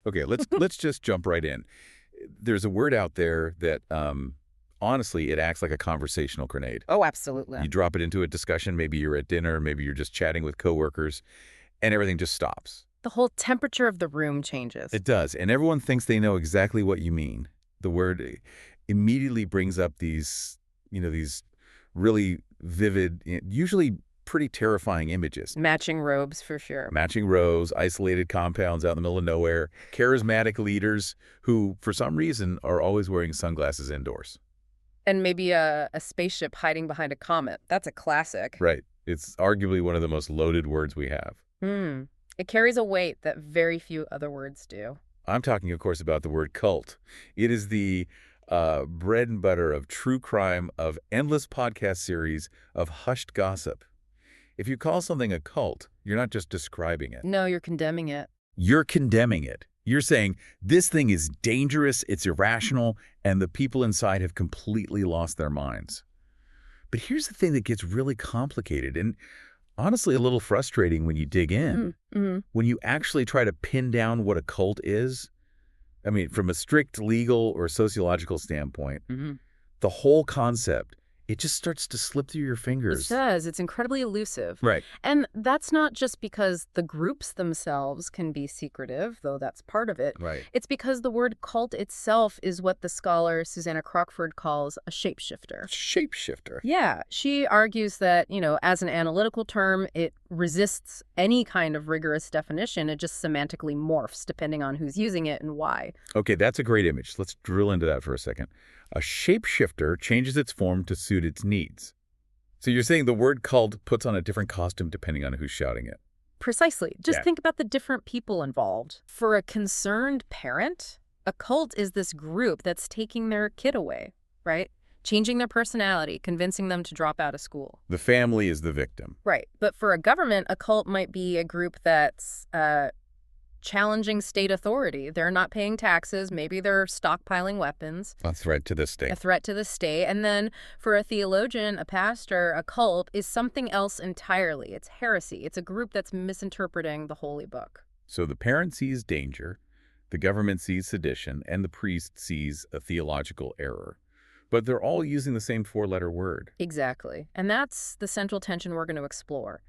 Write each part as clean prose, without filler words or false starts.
Okay, let's just jump right in. There's a word out there that honestly, it acts like a conversational grenade. Oh, absolutely. You drop it into a discussion, maybe you're at dinner, maybe you're just chatting with coworkers, and everything just stops. The whole temperature of the room changes. It does, and everyone thinks they know exactly what you mean. The word immediately brings up these really vivid, usually pretty terrifying images. Matching robes, for sure. Matching rows, isolated compounds out in the middle of nowhere, charismatic leaders who, for some reason, are always wearing sunglasses indoors. And maybe a spaceship hiding behind a comet. That's a classic. Right. It's arguably one of the most loaded words we have. It carries a weight that very few other words do. I'm talking, of course, about the word cult. It is the bread and butter of true crime, of endless podcast series, of hushed gossip. If you call something a cult, you're not just describing it. No, you're condemning it. You're condemning it. You're saying, this thing is dangerous, it's irrational, and the people inside have completely lost their minds. But here's the thing that gets really complicated and honestly a little frustrating when you dig in. When you actually try to pin down what a cult is, I mean, from a strict legal or sociological standpoint, the whole concept, it just starts to slip through your fingers. It does. It's incredibly elusive. Right. And that's not just because the groups themselves can be secretive, though that's part of it. Right. It's because the word cult itself is what the scholar Susanna Crockford calls a shapeshifter. Shapeshifter. Yeah. She argues that, as an analytical term, it resists any kind of rigorous definition. It just semantically morphs depending on who's using it and why. Okay, that's a great image. Let's drill into that for a second. A shapeshifter changes its form to suit its needs. So you're saying the word cult puts on a different costume depending on who's shouting it. Precisely. Just think about the different people involved. For a concerned parent, a cult is this group that's taking their kid away, right? Changing their personality, convincing them to drop out of school. The family is the victim. Right. But for a government, a cult might be a group that's challenging state authority. They're not paying taxes. Maybe they're stockpiling weapons. A threat to the state. A threat to the state. And then for a theologian, a pastor, a cult is something else entirely. It's heresy. It's a group that's misinterpreting the holy book. So the parent sees danger, the government sees sedition, and the priest sees a theological error. But they're all using the same four-letter word. Exactly. And that's the central tension we're going to explore.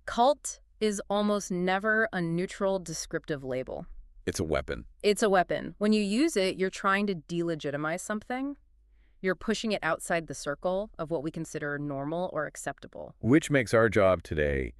Cult is almost never a neutral descriptive label. It's a weapon. It's a weapon. When you use it, you're trying to delegitimize something. You're pushing it outside the circle of what we consider normal or acceptable. Which makes our job today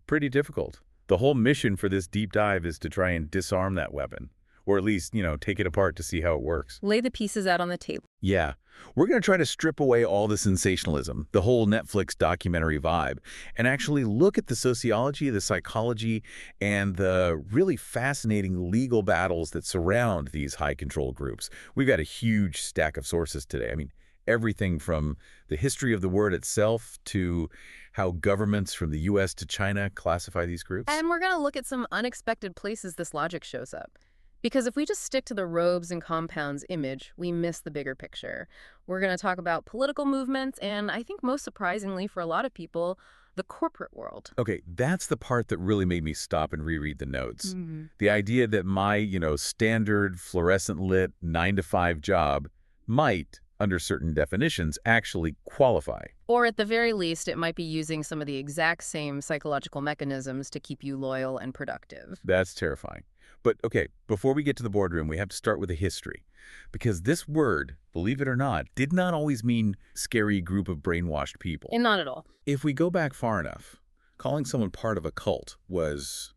pretty difficult. The whole mission for this deep dive is to try and disarm that weapon. Or at least, take it apart to see how it works. Lay the pieces out on the table. Yeah. We're going to try to strip away all the sensationalism, the whole Netflix documentary vibe, and actually look at the sociology, the psychology, and the really fascinating legal battles that surround these high-control groups. We've got a huge stack of sources today. I mean, everything from the history of the word itself to how governments from the U.S. to China classify these groups. And we're going to look at some unexpected places this logic shows up. Because if we just stick to the robes and compounds image, we miss the bigger picture. We're going to talk about political movements and, I think most surprisingly for a lot of people, the corporate world. Okay, that's the part that really made me stop and reread the notes. The idea that my, standard fluorescent lit 9-to-5 job might, under certain definitions, actually qualify. Or at the very least, it might be using some of the exact same psychological mechanisms to keep you loyal and productive. That's terrifying. But okay, before we get to the boardroom, we have to start with the history. Because this word, believe it or not, did not always mean scary group of brainwashed people. And not at all. If we go back far enough, calling someone part of a cult was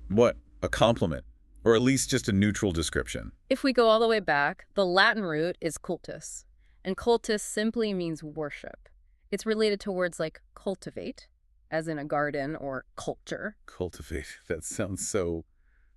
what? A compliment. Or at least just a neutral description. If we go all the way back, the Latin root is cultus. And cultus simply means worship. It's related to words like cultivate, as in a garden, or culture. Cultivate. That sounds so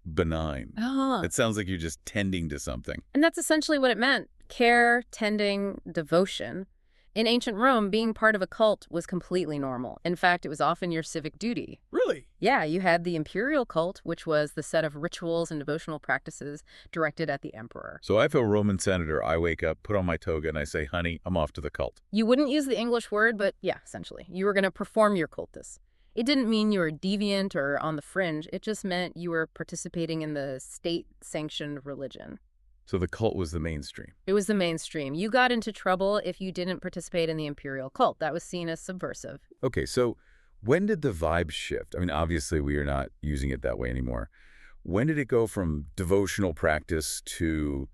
benign. Ah. It sounds like you're just tending to something. And that's essentially what it meant. Care, tending, devotion. In ancient Rome, being part of a cult was completely normal. In fact, it was often your civic duty. Really? Yeah, you had the imperial cult, which was the set of rituals and devotional practices directed at the emperor. So I feel Roman senator, I wake up, put on my toga, and I say, honey, I'm off to the cult. You wouldn't use the English word, but yeah, essentially. You were going to perform your cultus. It didn't mean you were deviant or on the fringe. It just meant you were participating in the state-sanctioned religion. So the cult was the mainstream. It was the mainstream. You got into trouble if you didn't participate in the imperial cult. That was seen as subversive. Okay, so when did the vibe shift? I mean, obviously we are not using it that way anymore. When did it go from devotional practice to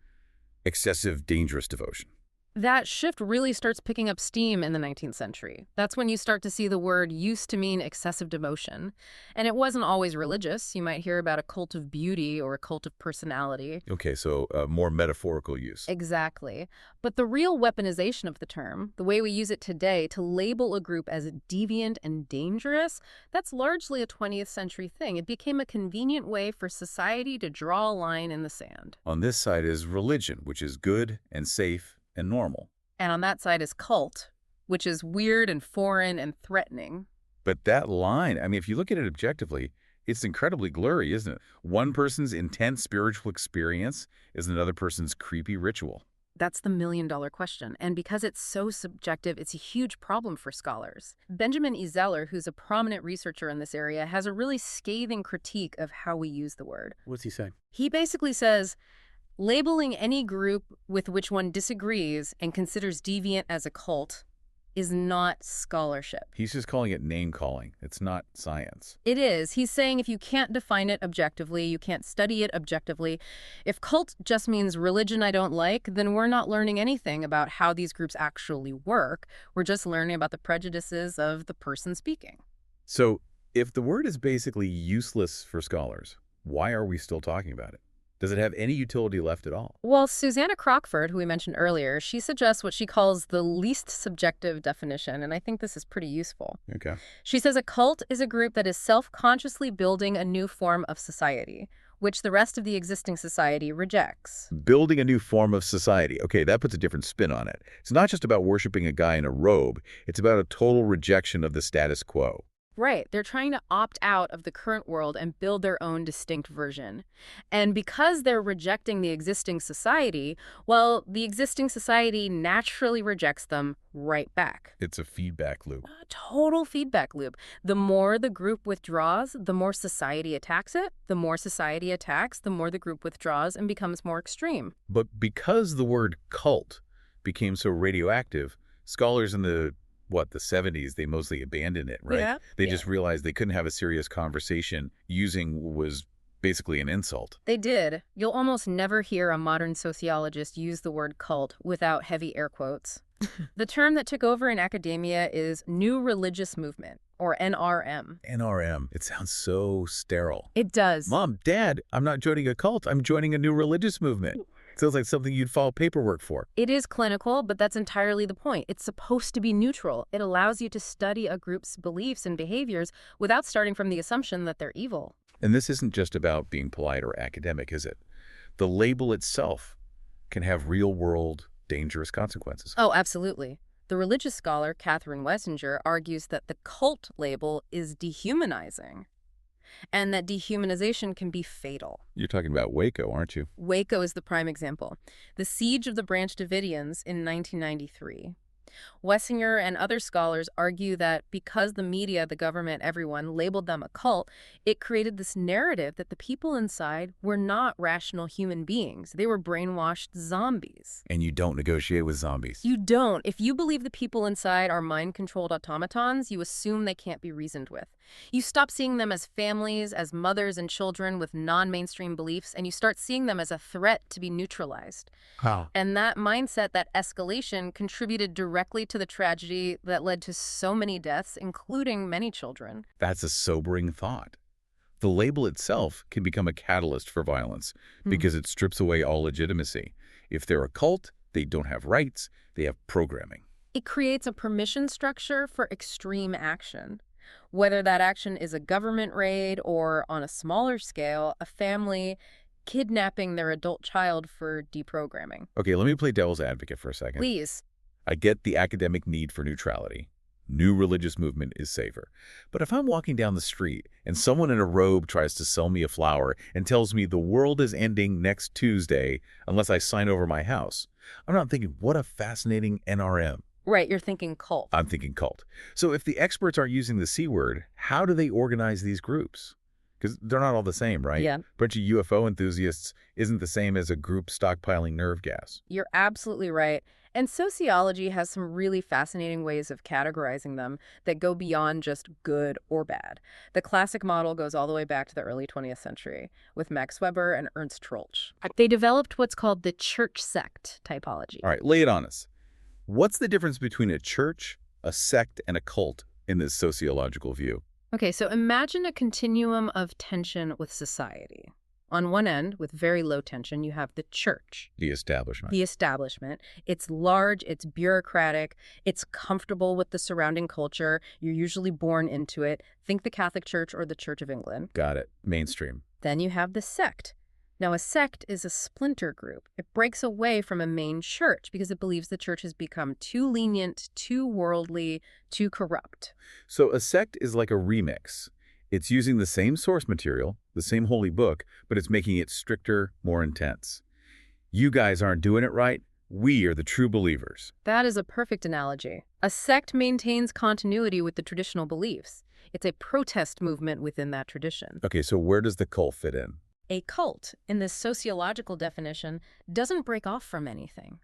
excessive, dangerous devotion? That shift really starts picking up steam in the 19th century. That's when you start to see the word used to mean excessive devotion. And it wasn't always religious. You might hear about a cult of beauty or a cult of personality. Okay, so more metaphorical use. Exactly. But the real weaponization of the term, the way we use it today to label a group as deviant and dangerous, that's largely a 20th century thing. It became a convenient way for society to draw a line in the sand. On this side is religion, which is good and safe and normal. And on that side is cult, which is weird and foreign and threatening. But that line, I mean, if you look at it objectively, it's incredibly blurry, isn't it? One person's intense spiritual experience is another person's creepy ritual. That's the million-dollar question. And because it's so subjective, it's a huge problem for scholars. Benjamin E. Zeller, who's a prominent researcher in this area, has a really scathing critique of how we use the word. What's he say? He basically says, labeling any group with which one disagrees and considers deviant as a cult is not scholarship. He's just calling it name-calling. It's not science. It is. He's saying if you can't define it objectively, you can't study it objectively. If cult just means religion I don't like, then we're not learning anything about how these groups actually work. We're just learning about the prejudices of the person speaking. So if the word is basically useless for scholars, why are we still talking about it? Does it have any utility left at all? Well, Susanna Crockford, who we mentioned earlier, she suggests what she calls the least subjective definition, and I think this is pretty useful. Okay. She says a cult is a group that is self-consciously building a new form of society, which the rest of the existing society rejects. Building a new form of society. Okay, that puts a different spin on it. It's not just about worshiping a guy in a robe. It's about a total rejection of the status quo. Right. They're trying to opt out of the current world and build their own distinct version. And because they're rejecting the existing society, well, the existing society naturally rejects them right back. It's a feedback loop. A total feedback loop. The more the group withdraws, the more society attacks it. The more society attacks, the more the group withdraws and becomes more extreme. But because the word cult became so radioactive, scholars in the 70s, they mostly abandoned it, right? Yeah. They just realized they couldn't have a serious conversation using what was basically an insult. They did. You'll almost never hear a modern sociologist use the word cult without heavy air quotes. The term that took over in academia is New Religious Movement, or NRM. NRM. It sounds so sterile. It does. Mom, Dad, I'm not joining a cult. I'm joining a new religious movement. Sounds like something you'd file paperwork for. It is clinical, but that's entirely the point. It's supposed to be neutral. It allows you to study a group's beliefs and behaviors without starting from the assumption that they're evil. And this isn't just about being polite or academic, is it? The label itself can have real-world, dangerous consequences. Oh, absolutely. The religious scholar Catherine Wessinger argues that the cult label is dehumanizing, and that dehumanization can be fatal. You're talking about Waco, aren't you? Waco is the prime example. The siege of the Branch Davidians in 1993. Wessinger and other scholars argue that because the media, the government, everyone labeled them a cult, it created this narrative that the people inside were not rational human beings. They were brainwashed zombies. And you don't negotiate with zombies. You don't. If you believe the people inside are mind-controlled automatons, you assume they can't be reasoned with. You stop seeing them as families, as mothers and children with non-mainstream beliefs, and you start seeing them as a threat to be neutralized. Wow. And that mindset, that escalation, contributed directly to the tragedy that led to so many deaths, including many children. That's a sobering thought. The label itself can become a catalyst for violence because it strips away all legitimacy. If they're a cult, they don't have rights, they have programming. It creates a permission structure for extreme action. Whether that action is a government raid or, on a smaller scale, a family kidnapping their adult child for deprogramming. Okay, let me play devil's advocate for a second. Please. I get the academic need for neutrality. New religious movement is safer. But if I'm walking down the street and someone in a robe tries to sell me a flower and tells me the world is ending next Tuesday unless I sign over my house, I'm not thinking, what a fascinating NRM. Right, you're thinking cult. I'm thinking cult. So if the experts aren't using the C word, how do they organize these groups? Because they're not all the same, right? Yeah. A bunch of UFO enthusiasts isn't the same as a group stockpiling nerve gas. You're absolutely right. And sociology has some really fascinating ways of categorizing them that go beyond just good or bad. The classic model goes all the way back to the early 20th century with Max Weber and Ernst Troeltsch. They developed what's called the church sect typology. All right, lay it on us. What's the difference between a church, a sect, and a cult in this sociological view? Okay, so imagine a continuum of tension with society. On one end, with very low tension, you have the church. The establishment. The establishment. It's large, it's bureaucratic, it's comfortable with the surrounding culture. You're usually born into it. Think the Catholic Church or the Church of England. Got it. Mainstream. Then you have the sect. Now, a sect is a splinter group. It breaks away from a main church because it believes the church has become too lenient, too worldly, too corrupt. So a sect is like a remix. It's using the same source material, the same holy book, but it's making it stricter, more intense. You guys aren't doing it right. We are the true believers. That is a perfect analogy. A sect maintains continuity with the traditional beliefs. It's a protest movement within that tradition. Okay, so where does the cult fit in? A cult, in this sociological definition, doesn't break off from anything.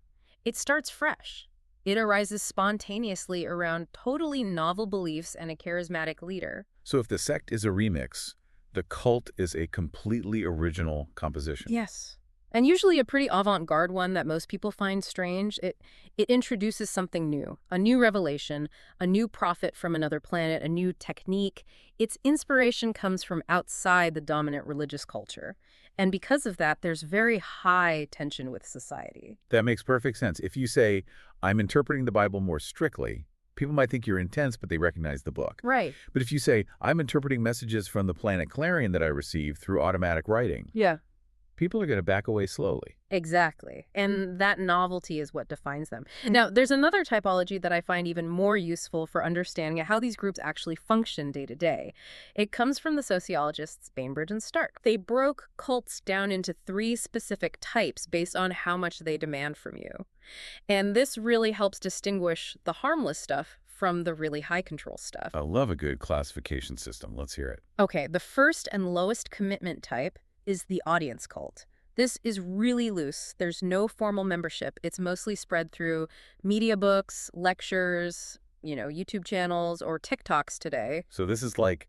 It starts fresh. It arises spontaneously around totally novel beliefs and a charismatic leader. So if the sect is a remix, the cult is a completely original composition. Yes. And usually a pretty avant-garde one that most people find strange. It introduces something new, a new revelation, a new prophet from another planet, a new technique. Its inspiration comes from outside the dominant religious culture. And because of that, there's very high tension with society. That makes perfect sense. If you say, I'm interpreting the Bible more strictly, people might think you're intense, but they recognize the book. Right. But if you say, I'm interpreting messages from the planet Clarion that I received through automatic writing, Yeah. people are going to back away slowly. Exactly. And that novelty is what defines them. Now, there's another typology that I find even more useful for understanding how these groups actually function day to day. It comes from the sociologists Bainbridge and Stark. They broke cults down into 3 specific types based on how much they demand from you. And this really helps distinguish the harmless stuff from the really high control stuff. I love a good classification system. Let's hear it. Okay, the first and lowest commitment type is the audience cult. This is really loose. There's no formal membership. It's mostly spread through media books, lectures, YouTube channels, or TikToks today. So this is like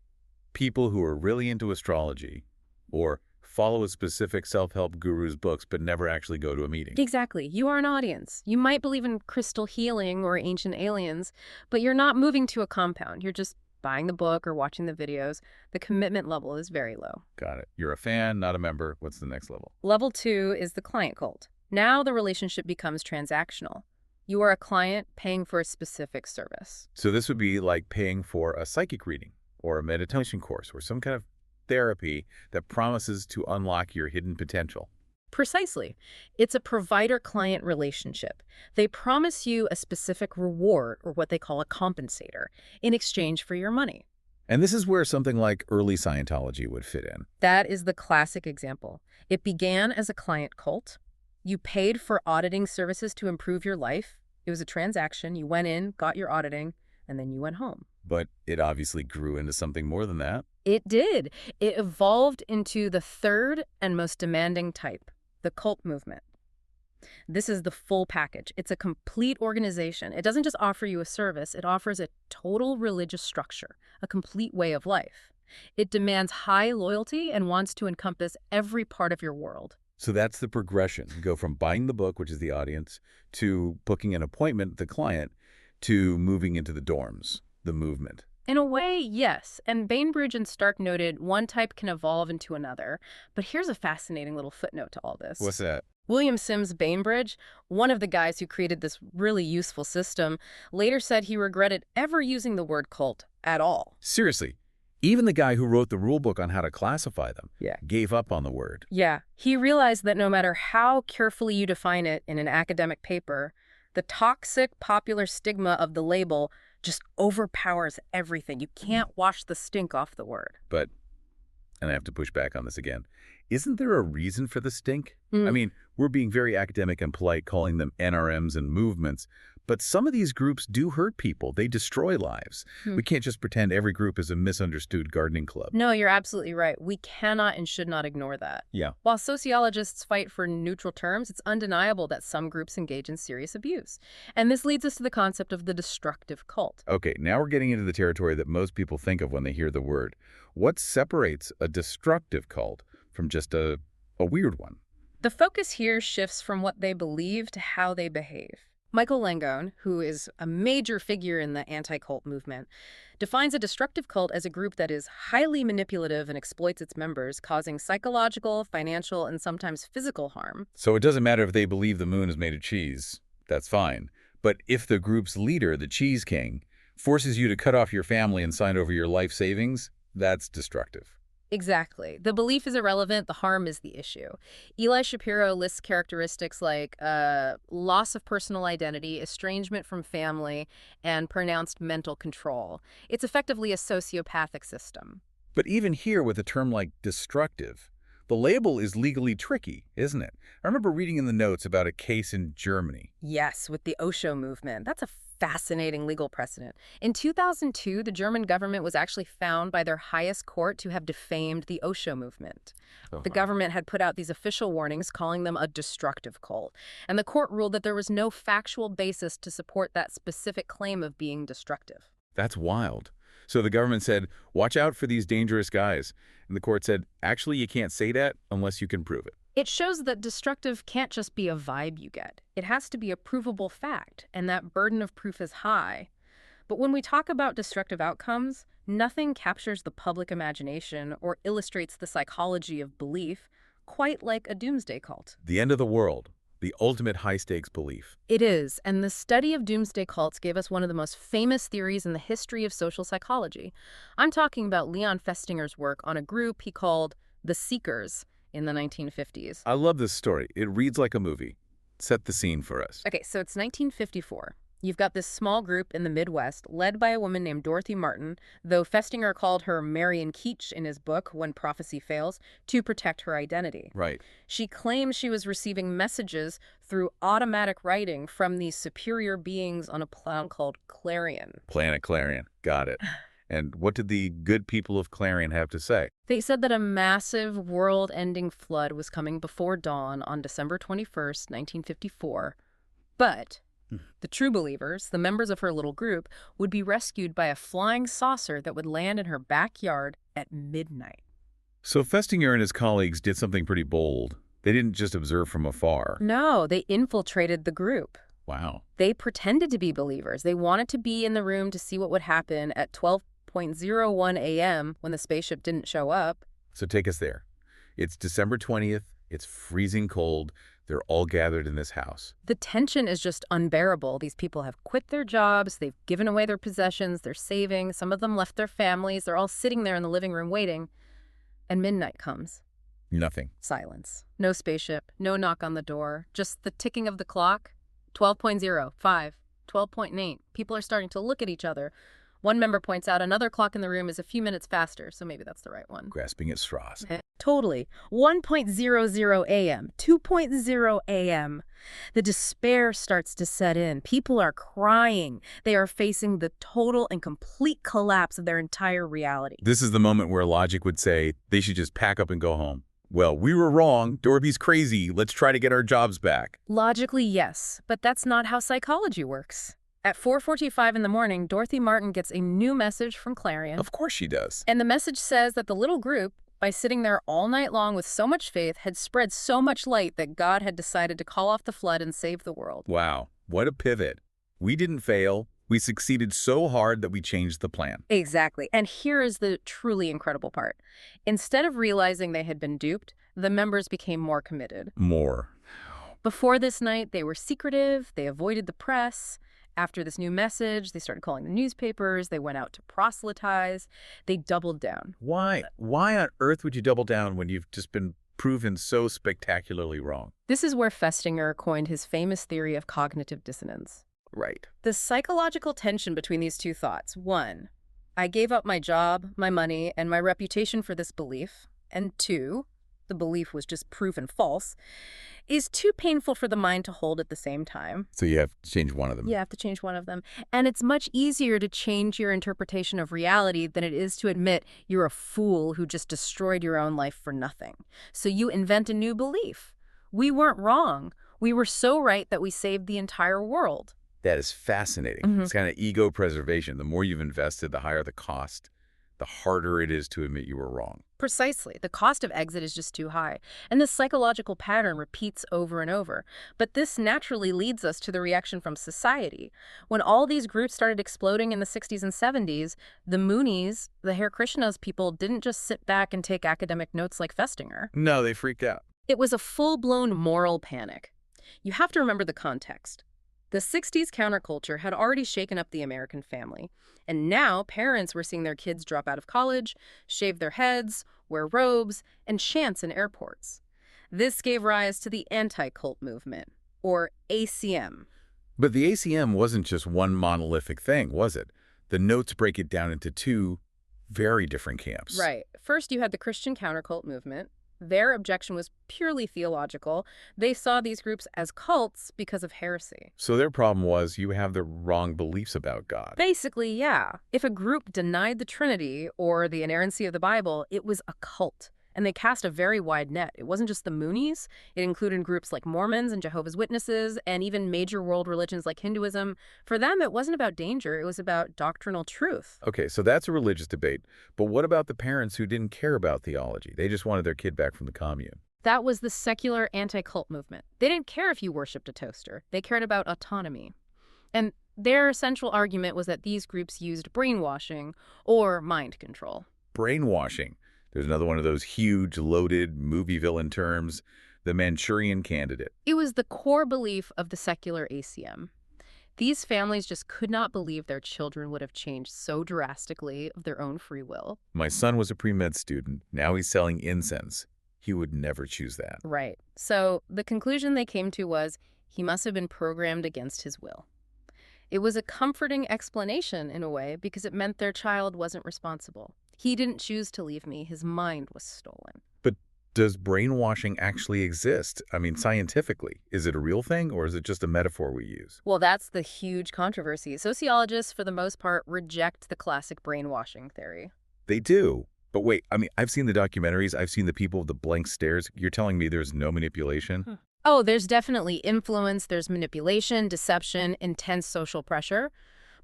people who are really into astrology or follow a specific self-help guru's books but never actually go to a meeting. Exactly. You are an audience. You might believe in crystal healing or ancient aliens, but you're not moving to a compound. You're just buying the book or watching the videos. The commitment level is very low. Got it. You're a fan, not a member. What's the next level? Level 2 is the client cult. Now the relationship becomes transactional. You are a client paying for a specific service. So this would be like paying for a psychic reading or a meditation course or some kind of therapy that promises to unlock your hidden potential. Precisely. It's a provider-client relationship. They promise you a specific reward, or what they call a compensator, in exchange for your money. And this is where something like early Scientology would fit in. That is the classic example. It began as a client cult. You paid for auditing services to improve your life. It was a transaction. You went in, got your auditing, and then you went home. But it obviously grew into something more than that. It did. It evolved into the third and most demanding type, the cult movement. This is the full package. It's a complete organization. It doesn't just offer you a service. It offers a total religious structure, a complete way of life. It demands high loyalty and wants to encompass every part of your world. So that's the progression. You go from buying the book, which is the audience, to booking an appointment, the client, to moving into the dorms, the movement. In a way, yes. And Bainbridge and Stark noted one type can evolve into another. But here's a fascinating little footnote to all this. What's that? William Sims Bainbridge, one of the guys who created this really useful system, later said he regretted ever using the word cult at all. Seriously, even the guy who wrote the rule book on how to classify them gave up on the word. Yeah, he realized that no matter how carefully you define it in an academic paper, the toxic popular stigma of the label just overpowers everything. You can't wash the stink off the word. But, and I have to push back on this again, isn't there a reason for the stink? I mean, we're being very academic and polite calling them NRMs and movements, But some of these groups do hurt people. They destroy lives. We can't just pretend every group is a misunderstood gardening club. No, you're absolutely right. We cannot and should not ignore that. Yeah. While sociologists fight for neutral terms, it's undeniable that some groups engage in serious abuse. And this leads us to the concept of the destructive cult. Okay, now we're getting into the territory that most people think of when they hear the word. What separates a destructive cult from just a weird one? The focus here shifts from what they believe to how they behave. Michael Langone, who is a major figure in the anti-cult movement, defines a destructive cult as a group that is highly manipulative and exploits its members, causing psychological, financial, and sometimes physical harm. So it doesn't matter if they believe the moon is made of cheese. That's fine. But if the group's leader, the Cheese King, forces you to cut off your family and sign over your life savings, that's destructive. Exactly. The belief is irrelevant. The harm is the issue. Eli Shapiro lists characteristics like loss of personal identity, estrangement from family, and pronounced mental control. It's effectively a sociopathic system. But even here with a term like destructive, the label is legally tricky, isn't it? I remember reading in the notes about a case in Germany. Yes, with the Osho movement. That's a fascinating legal precedent. In 2002, the German government was actually found by their highest court to have defamed the Osho movement. The government had put out these official warnings calling them a destructive cult, and the court ruled that there was no factual basis to support that specific claim of being destructive. That's wild. So the government said, watch out for these dangerous guys. And the court said, actually, you can't say that unless you can prove it. It shows that destructive can't just be a vibe you get. It has to be a provable fact, and that burden of proof is high. But when we talk about destructive outcomes, nothing captures the public imagination or illustrates the psychology of belief quite like a doomsday cult. The end of the world, the ultimate high-stakes belief. It is, and the study of doomsday cults gave us one of the most famous theories in the history of social psychology. I'm talking about Leon Festinger's work on a group he called the Seekers in the 1950s. I love this story. It reads like a movie. Set the scene for us. Okay, so it's 1954. You've got this small group in the Midwest led by a woman named Dorothy Martin, though Festinger called her Marion Keech in his book, When Prophecy Fails, to protect her identity. Right. She claimed she was receiving messages through automatic writing from these superior beings on a planet called Clarion. Planet Clarion. Got it. And what did the good people of Clarion have to say? They said that a massive world-ending flood was coming before dawn on December 21st, 1954. But the true believers, the members of her little group, would be rescued by a flying saucer that would land in her backyard at midnight. So Festinger and his colleagues did something pretty bold. They didn't just observe from afar. No, they infiltrated the group. Wow. They pretended to be believers. They wanted to be in the room to see what would happen at 12:01 a.m. when the spaceship didn't show up. So take us there. It's December 20th. It's freezing cold. They're all gathered in this house. The tension is just unbearable. These people have quit their jobs. They've given away their possessions. They're saving. Some of them left their families. They're all sitting there in the living room waiting. And midnight comes. Nothing. Silence. No spaceship. No knock on the door. Just the ticking of the clock. 12.0, 5, 12.8. People are starting to look at each other. One member points out another clock in the room is a few minutes faster, so maybe that's the right one. Grasping at straws. Totally. 1.00 a.m., 2.0 a.m. The despair starts to set in. People are crying. They are facing the total and complete collapse of their entire reality. This is the moment where logic would say they should just pack up and go home. Well, we were wrong. Dorothy's crazy. Let's try to get our jobs back. Logically, yes, but that's not how psychology works. At 4:45 in the morning, Dorothy Martin gets a new message from Clarion. Of course she does. And the message says that the little group, by sitting there all night long with so much faith, had spread so much light that God had decided to call off the flood and save the world. Wow, what a pivot. We didn't fail. We succeeded so hard that we changed the plan. Exactly. And here is the truly incredible part. Instead of realizing they had been duped, the members became more committed. More. Before this night, they were secretive. They avoided the press. After this new message, they started calling the newspapers. They went out to proselytize. They doubled down. Why? Why on earth would you double down when you've just been proven so spectacularly wrong? This is where Festinger coined his famous theory of cognitive dissonance. Right. The psychological tension between these two thoughts. One, I gave up my job, my money, and my reputation for this belief. And two, the belief was just proven false, is too painful for the mind to hold at the same time. So you have to change one of them. You have to change one of them. And it's much easier to change your interpretation of reality than it is to admit you're a fool who just destroyed your own life for nothing. So you invent a new belief. We weren't wrong. We were so right that we saved the entire world. That is fascinating. Mm-hmm. It's kind of ego preservation. The more you've invested, the higher the cost, the harder it is to admit you were wrong. Precisely. The cost of exit is just too high. And this psychological pattern repeats over and over. But this naturally leads us to the reaction from society. When all these groups started exploding in the 60s and 70s, the Moonies, the Hare Krishnas people, didn't just sit back and take academic notes like Festinger. No, they freaked out. It was a full-blown moral panic. You have to remember the context. The 60s counterculture had already shaken up the American family, and now parents were seeing their kids drop out of college, shave their heads, wear robes, and chants in airports. This gave rise to the anti-cult movement, or ACM. But the ACM wasn't just one monolithic thing, was it? The notes break it down into two very different camps. Right. First, you had the Christian countercult movement. Their objection was purely theological. They saw these groups as cults because of heresy. So their problem was you have the wrong beliefs about God. Basically, yeah. If a group denied the Trinity or the inerrancy of the Bible, it was a cult. And they cast a very wide net. It wasn't just the Moonies. It included groups like Mormons and Jehovah's Witnesses and even major world religions like Hinduism. For them, it wasn't about danger. It was about doctrinal truth. Okay, so that's a religious debate. But what about the parents who didn't care about theology? They just wanted their kid back from the commune. That was the secular anti-cult movement. They didn't care if you worshipped a toaster. They cared about autonomy. And their central argument was that these groups used brainwashing or mind control. Brainwashing. There's another one of those huge, loaded movie villain terms, the Manchurian Candidate. It was the core belief of the secular ACM. These families just could not believe their children would have changed so drastically of their own free will. My son was a pre-med student. Now he's selling incense. He would never choose that. Right. So the conclusion they came to was he must have been programmed against his will. It was a comforting explanation in a way because it meant their child wasn't responsible. He didn't choose to leave me. His mind was stolen. But does brainwashing actually exist? I mean, scientifically, is it a real thing or is it just a metaphor we use? Well, that's the huge controversy. Sociologists, for the most part, reject the classic brainwashing theory. They do. But wait, I mean, I've seen the documentaries. I've seen the people with the blank stares. You're telling me there's no manipulation? Oh, there's definitely influence. There's manipulation, deception, intense social pressure.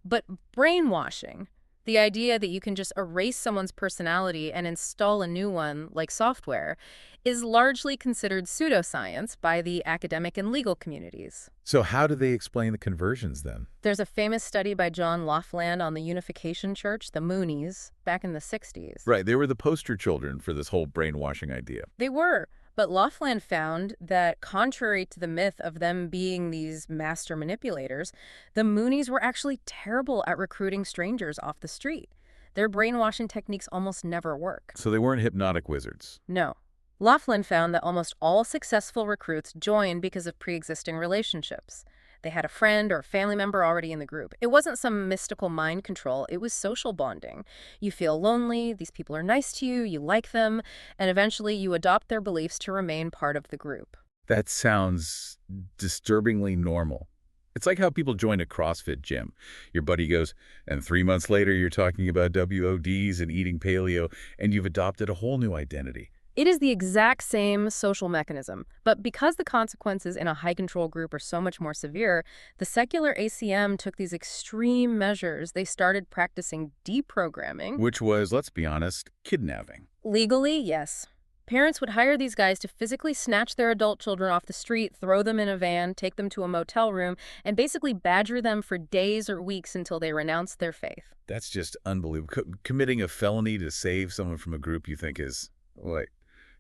But brainwashing, the idea that you can just erase someone's personality and install a new one, like software, is largely considered pseudoscience by the academic and legal communities. So how do they explain the conversions then? There's a famous study by John Laughlin on the Unification Church, the Moonies, back in the 60s. Right, they were the poster children for this whole brainwashing idea. They were. But Laughlin found that contrary to the myth of them being these master manipulators, the Moonies were actually terrible at recruiting strangers off the street. Their brainwashing techniques almost never work. So they weren't hypnotic wizards. No. Laughlin found that almost all successful recruits joined because of pre-existing relationships. They had a friend or a family member already in the group. It wasn't some mystical mind control. It was social bonding. You feel lonely, these people are nice to you, you like them, and eventually you adopt their beliefs to remain part of the group. That sounds disturbingly normal. It's like how people join a CrossFit gym. Your buddy goes, and 3 months later you're talking about WODs and eating paleo, and you've adopted a whole new identity. It is the exact same social mechanism, but because the consequences in a high-control group are so much more severe, the secular ACM took these extreme measures. They started practicing deprogramming. Which was, let's be honest, kidnapping. Legally, yes. Parents would hire these guys to physically snatch their adult children off the street, throw them in a van, take them to a motel room, and basically badger them for days or weeks until they renounced their faith. That's just unbelievable. Committing a felony to save someone from a group you think is, like,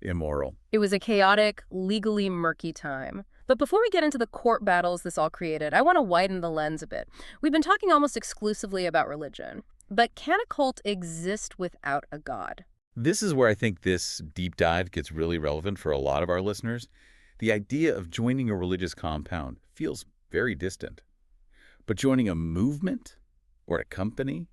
immoral. It was a chaotic, legally murky time. But before we get into the court battles this all created, I want to widen the lens a bit. We've been talking almost exclusively about religion. But can a cult exist without a god? This is where I think this deep dive gets really relevant for a lot of our listeners. The idea of joining a religious compound feels very distant. But joining a movement or a company,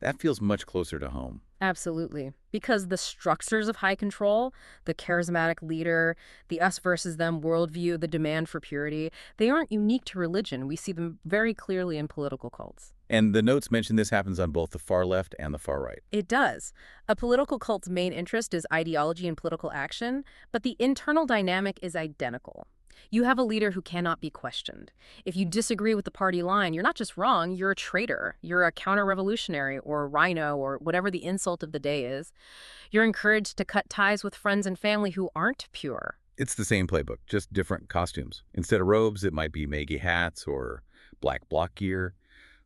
That feels much closer to home. Absolutely. Because the structures of high control, the charismatic leader, the us versus them worldview, the demand for purity, they aren't unique to religion. We see them very clearly in political cults. And the notes mention this happens on both the far left and the far right. It does. A political cult's main interest is ideology and political action, but the internal dynamic is identical. You have a leader who cannot be questioned. If you disagree with the party line, you're not just wrong, you're a traitor. You're a counter-revolutionary or a rhino or whatever the insult of the day is. You're encouraged to cut ties with friends and family who aren't pure. It's the same playbook, just different costumes. Instead of robes, it might be Maggie hats or black block gear.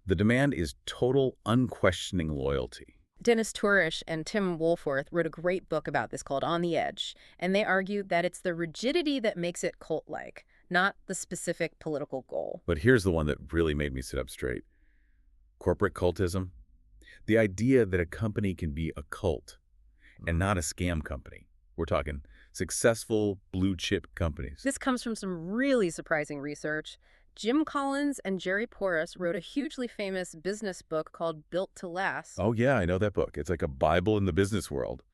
The demand is total, unquestioning loyalty. Dennis Turish and Tim Woolforth wrote a great book about this called On the Edge, and they argue that it's the rigidity that makes it cult-like, not the specific political goal. But here's the one that really made me sit up straight. Corporate cultism. The idea that a company can be a cult and not a scam company. We're talking successful blue-chip companies. This comes from some really surprising research. Jim Collins and Jerry Porras wrote a hugely famous business book called Built to Last. Oh, yeah, I know that book. It's like a Bible in the business world.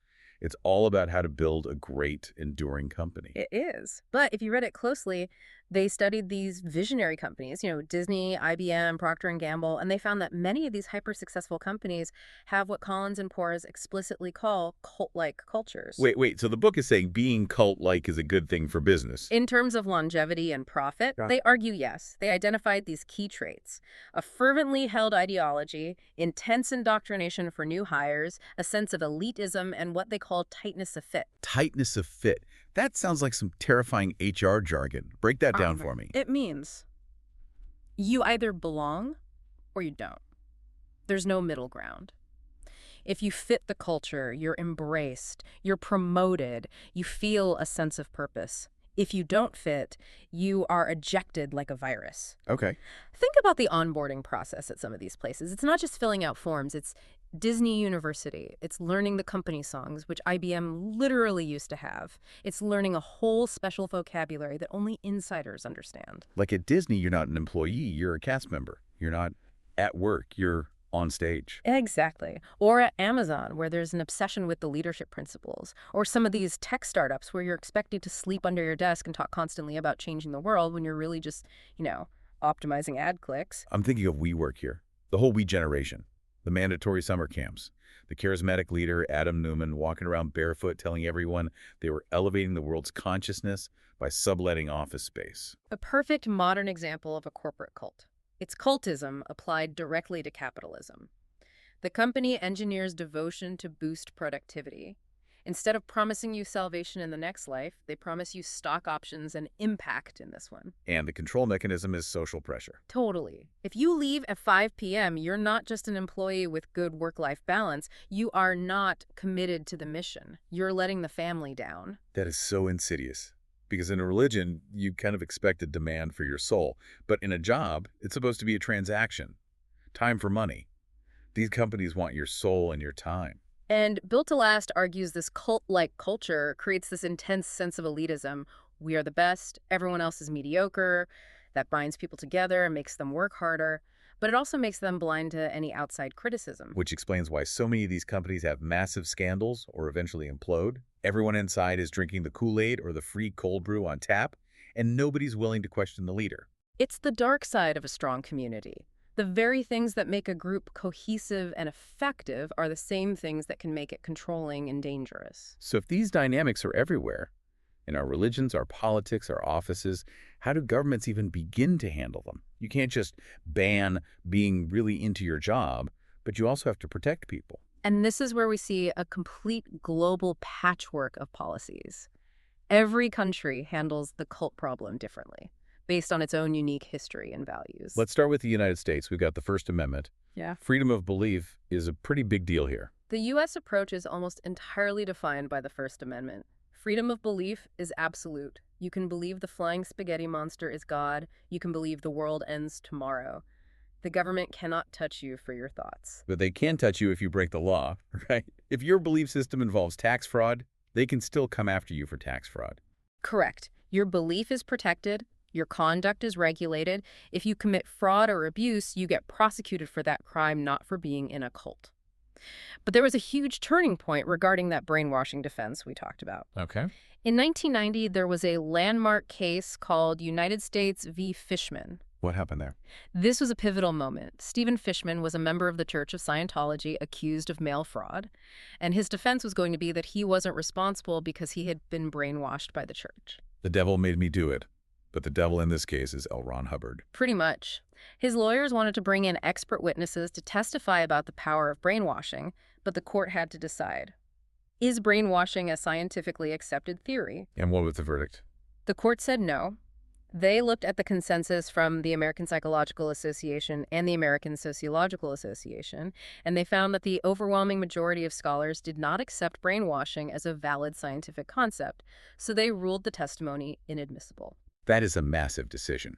It's all about how to build a great, enduring company. It is. But if you read it closely, they studied these visionary companies, Disney, IBM, Procter & Gamble, and they found that many of these hyper-successful companies have what Collins and Porras explicitly call cult-like cultures. Wait. So the book is saying being cult-like is a good thing for business. In terms of longevity and profit, they argue yes. They identified these key traits: a fervently held ideology, intense indoctrination for new hires, a sense of elitism, and what they call tightness of fit. Tightness of fit. That sounds like some terrifying HR jargon. Break that down for me. It means you either belong or you don't. There's no middle ground. If you fit the culture, you're embraced, you're promoted, you feel a sense of purpose. If you don't fit, you are ejected like a virus. Okay. Think about the onboarding process at some of these places. It's not just filling out forms. It's Disney University. It's learning the company songs, which IBM literally used to have. It's learning a whole special vocabulary that only insiders understand. Like at Disney, you're not an employee, you're a cast member. You're not at work, you're on stage. Exactly. Or at Amazon, where there's an obsession with the leadership principles. Or some of these tech startups where you're expected to sleep under your desk and talk constantly about changing the world when you're really just, optimizing ad clicks. I'm thinking of WeWork here. The whole We generation. The mandatory summer camps. The charismatic leader, Adam Newman, walking around barefoot telling everyone they were elevating the world's consciousness by subletting office space. A perfect modern example of a corporate cult. It's cultism applied directly to capitalism. The company engineers devotion to boost productivity. Instead of promising you salvation in the next life, they promise you stock options and impact in this one. And the control mechanism is social pressure. Totally. If you leave at 5 p.m., you're not just an employee with good work-life balance. You are not committed to the mission. You're letting the family down. That is so insidious. Because in a religion, you kind of expect a demand for your soul. But in a job, it's supposed to be a transaction. Time for money. These companies want your soul and your time. And Built to Last argues this cult-like culture creates this intense sense of elitism. We are the best, everyone else is mediocre. That binds people together and makes them work harder. But it also makes them blind to any outside criticism. Which explains why so many of these companies have massive scandals or eventually implode. Everyone inside is drinking the Kool-Aid or the free cold brew on tap, and nobody's willing to question the leader. It's the dark side of a strong community. The very things that make a group cohesive and effective are the same things that can make it controlling and dangerous. So if these dynamics are everywhere, in our religions, our politics, our offices, how do governments even begin to handle them? You can't just ban being really into your job, but you also have to protect people. And this is where we see a complete global patchwork of policies. Every country handles the cult problem differently, based on its own unique history and values. Let's start with the United States. We've got the First Amendment. Yeah. Freedom of belief is a pretty big deal here. The U.S. approach is almost entirely defined by the First Amendment. Freedom of belief is absolute. You can believe the flying spaghetti monster is God. You can believe the world ends tomorrow. The government cannot touch you for your thoughts. But they can touch you if you break the law, right? If your belief system involves tax fraud, they can still come after you for tax fraud. Correct. Your belief is protected. Your conduct is regulated. If you commit fraud or abuse, you get prosecuted for that crime, not for being in a cult. But there was a huge turning point regarding that brainwashing defense we talked about. Okay. In 1990, there was a landmark case called United States v. Fishman. What happened there? This was a pivotal moment. Stephen Fishman was a member of the Church of Scientology accused of mail fraud, and his defense was going to be that he wasn't responsible because he had been brainwashed by the church. The devil made me do it. But the devil in this case is L. Ron Hubbard. Pretty much. His lawyers wanted to bring in expert witnesses to testify about the power of brainwashing, but the court had to decide. Is brainwashing a scientifically accepted theory? And what was the verdict? The court said no. They looked at the consensus from the American Psychological Association and the American Sociological Association, and they found that the overwhelming majority of scholars did not accept brainwashing as a valid scientific concept, so they ruled the testimony inadmissible. That is a massive decision.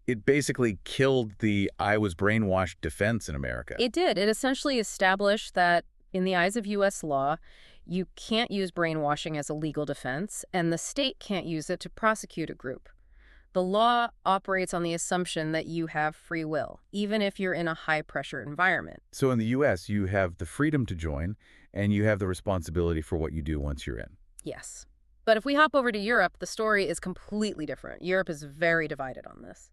It basically killed the I was brainwashed defense in America. It did. It essentially established that, in the eyes of U.S. law, you can't use brainwashing as a legal defense, and the state can't use it to prosecute a group. The law operates on the assumption that you have free will, even if you're in a high-pressure environment. So in the U.S., you have the freedom to join, and you have the responsibility for what you do once you're in. Yes. But if we hop over to Europe, the story is completely different. Europe is very divided on this.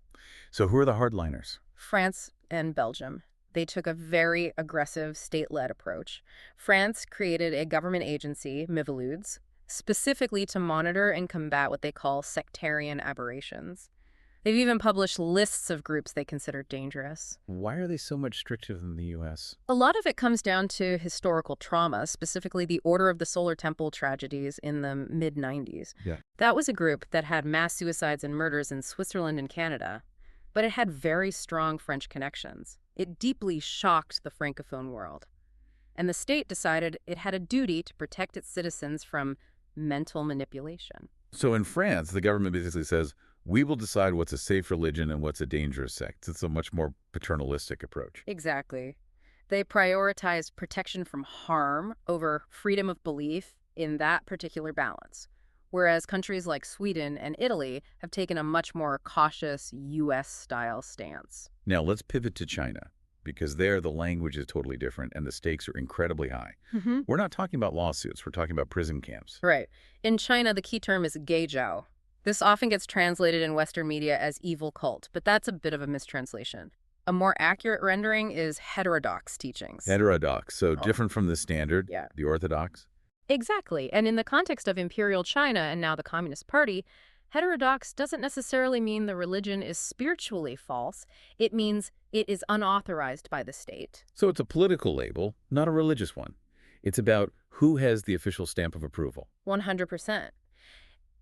So who are the hardliners? France and Belgium. They took a very aggressive state-led approach. France created a government agency, Miviludes, specifically to monitor and combat what they call sectarian aberrations. They've even published lists of groups they consider dangerous. Why are they so much stricter than the U.S.? A lot of it comes down to historical trauma, specifically the Order of the Solar Temple tragedies in the mid-90s. Yeah. That was a group that had mass suicides and murders in Switzerland and Canada, but it had very strong French connections. It deeply shocked the Francophone world. And the state decided it had a duty to protect its citizens from mental manipulation. So in France, the government basically says, we will decide what's a safe religion and what's a dangerous sect. It's a much more paternalistic approach. Exactly. They prioritized protection from harm over freedom of belief in that particular balance, whereas countries like Sweden and Italy have taken a much more cautious U.S.-style stance. Now let's pivot to China, because there the language is totally different and the stakes are incredibly high. Mm-hmm. We're not talking about lawsuits. We're talking about prison camps. Right. In China, the key term is geijiao. This often gets translated in Western media as evil cult, but that's a bit of a mistranslation. A more accurate rendering is heterodox teachings. Heterodox, so different from the standard, Yeah. the orthodox. Exactly. And in the context of Imperial China and now the Communist Party, heterodox doesn't necessarily mean the religion is spiritually false. It means it is unauthorized by the state. So it's a political label, not a religious one. It's about who has the official stamp of approval. 100%.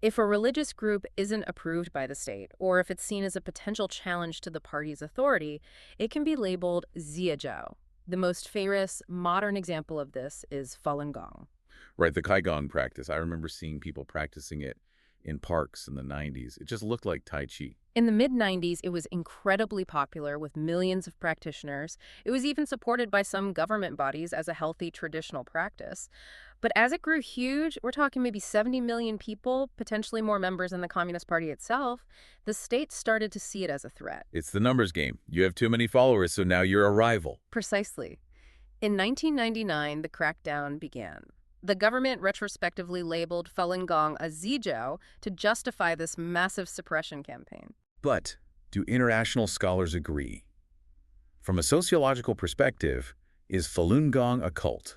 If a religious group isn't approved by the state, or if it's seen as a potential challenge to the party's authority, it can be labeled Ziyazhou. The most famous modern example of this is Falun Gong. Right, the Qigong practice. I remember seeing people practicing it in parks in the 90s. It just looked like Tai Chi. In the mid-90s, it was incredibly popular with millions of practitioners. It was even supported by some government bodies as a healthy traditional practice. But as it grew huge, we're talking maybe 70 million people, potentially more members than the Communist Party itself, the state started to see it as a threat. It's the numbers game. You have too many followers, so now you're a rival. Precisely. In 1999, the crackdown began. The government retrospectively labeled Falun Gong a Ziyazhou to justify this massive suppression campaign. But do international scholars agree? From a sociological perspective, is Falun Gong a cult?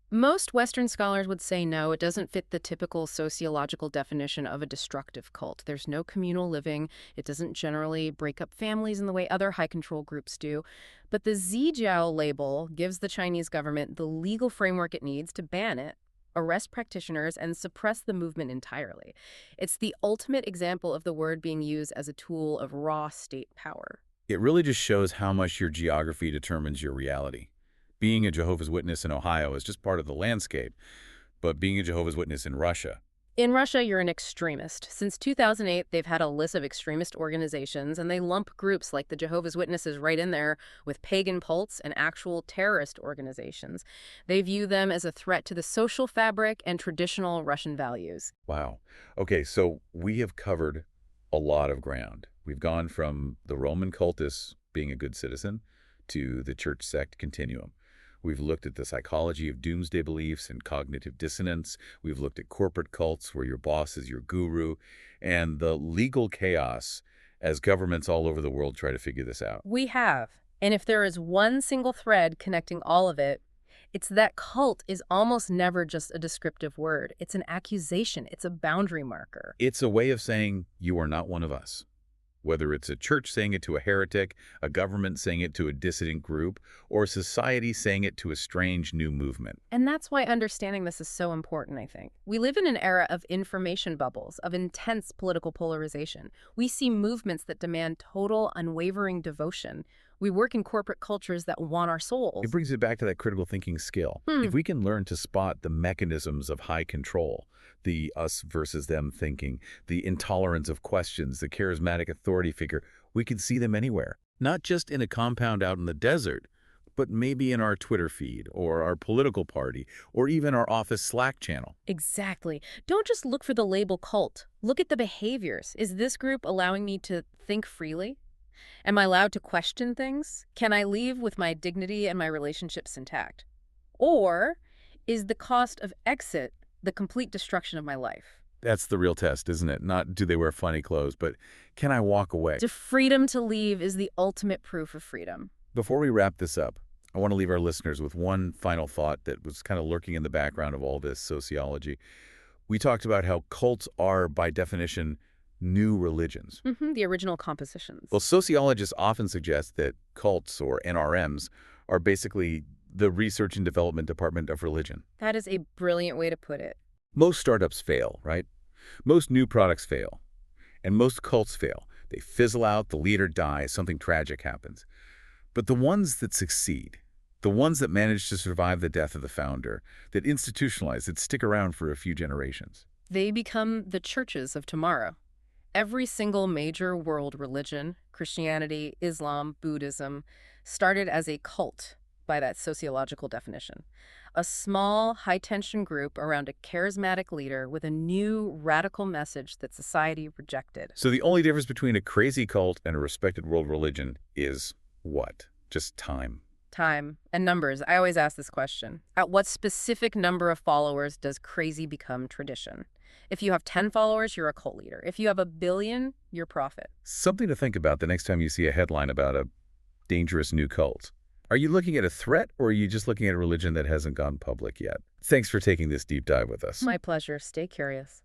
Most Western scholars would say no, it doesn't fit the typical sociological definition of a destructive cult. There's no communal living. It doesn't generally break up families in the way other high-control groups do. But the Ziyazhou label gives the Chinese government the legal framework it needs to ban it, arrest practitioners, and suppress the movement entirely. It's the ultimate example of the word being used as a tool of raw state power. It really just shows how much your geography determines your reality. Being a Jehovah's Witness in Ohio is just part of the landscape, but being a Jehovah's Witness in Russia. In Russia, you're an extremist. Since 2008, they've had a list of extremist organizations, and they lump groups like the Jehovah's Witnesses right in there with pagan cults and actual terrorist organizations. They view them as a threat to the social fabric and traditional Russian values. Wow. Okay, so we have covered a lot of ground. We've gone from the Roman cultists being a good citizen to the church sect continuum. We've looked at the psychology of doomsday beliefs and cognitive dissonance. We've looked at corporate cults where your boss is your guru, and the legal chaos as governments all over the world try to figure this out. We have. And if there is one single thread connecting all of it, it's that cult is almost never just a descriptive word. It's an accusation. It's a boundary marker. It's a way of saying, you are not one of us. Whether it's a church saying it to a heretic, a government saying it to a dissident group, or society saying it to a strange new movement. And that's why understanding this is so important, I think. We live in an era of information bubbles, of intense political polarization. We see movements that demand total, unwavering devotion. We work in corporate cultures that want our souls. It brings it back to that critical thinking skill. If we can learn to spot the mechanisms of high control, the us versus them thinking, the intolerance of questions, the charismatic authority figure, we can see them anywhere. Not just in a compound out in the desert, but maybe in our Twitter feed, or our political party, or even our office Slack channel. Exactly. Don't just look for the label cult. Look at the behaviors. Is this group allowing me to think freely? Am I allowed to question things? Can I leave with my dignity and my relationships intact? Or is the cost of exit the complete destruction of my life? That's the real test, isn't it? Not do they wear funny clothes, but can I walk away? The freedom to leave is the ultimate proof of freedom. Before we wrap this up, I want to leave our listeners with one final thought that was kind of lurking in the background of all this sociology. We talked about how cults are, by definition, new religions. The original compositions. Well, sociologists often suggest that cults, or NRMs, are basically the research and development department of religion. That is a brilliant way to put it. Most startups fail, right? Most new products fail. And most cults fail. They fizzle out, the leader dies, something tragic happens. But the ones that succeed, the ones that manage to survive the death of the founder, that institutionalize, that stick around for a few generations. They become the churches of tomorrow. Every single major world religion, Christianity, Islam, Buddhism, started as a cult by that sociological definition. A small, high-tension group around a charismatic leader with a new, radical message that society rejected. So the only difference between a crazy cult and a respected world religion is what? Just time. Time and numbers. I always ask this question. At what specific number of followers does crazy become tradition? If you have 10 followers, you're a cult leader. If you have 1 billion, you're prophet. Something to think about the next time you see a headline about a dangerous new cult. Are you looking at a threat, or are you just looking at a religion that hasn't gone public yet? Thanks for taking this deep dive with us. My pleasure. Stay curious.